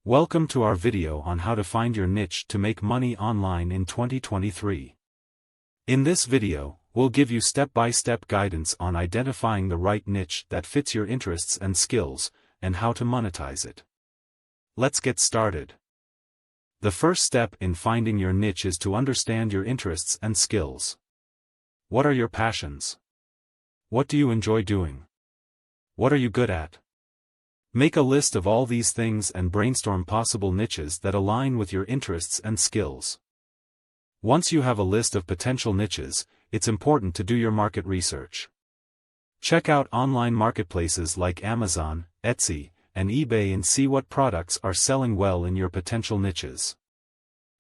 Welcome to our video on how to find your niche to make money online in 2023. In this video, we'll give you step-by-step guidance on identifying the right niche that fits your interests and skills, and how to monetize it. Let's get started. The first step in finding your niche is to understand your interests and skills. What are your passions? What do you enjoy doing? What are you good at? Make a list of all these things and brainstorm possible niches that align with your interests and skills. Once you have a list of potential niches, it's important to do your market research. Check out online marketplaces like Amazon, Etsy, and eBay and see what products are selling well in your potential niches.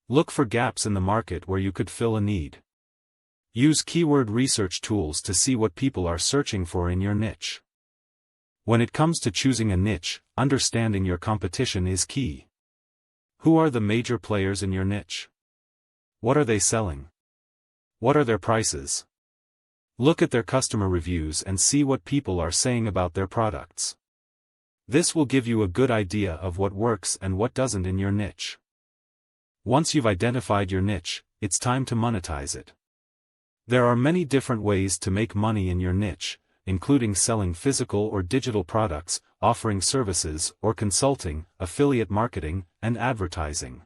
Look for gaps in the market where you could fill a need. Use keyword research tools to see what people are searching for in your niche. When it comes to choosing a niche, understanding your competition is key. Who are the major players in your niche? What are they selling? What are their prices? Look at their customer reviews and see what people are saying about their products. This will give you a good idea of what works and what doesn't in your niche. Once you've identified your niche, it's time to monetize it. There are many different ways to make money in your niche, including selling physical or digital products, offering services or consulting, affiliate marketing, and advertising.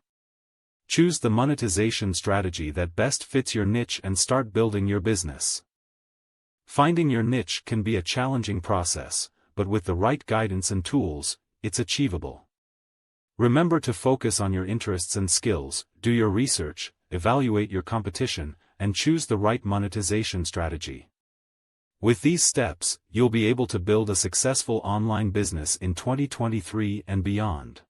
Choose the monetization strategy that best fits your niche and start building your business. Finding your niche can be a challenging process, but with the right guidance and tools, it's achievable. Remember to focus on your interests and skills, do your research, evaluate your competition, and choose the right monetization strategy. With these steps, you'll be able to build a successful online business in 2023 and beyond.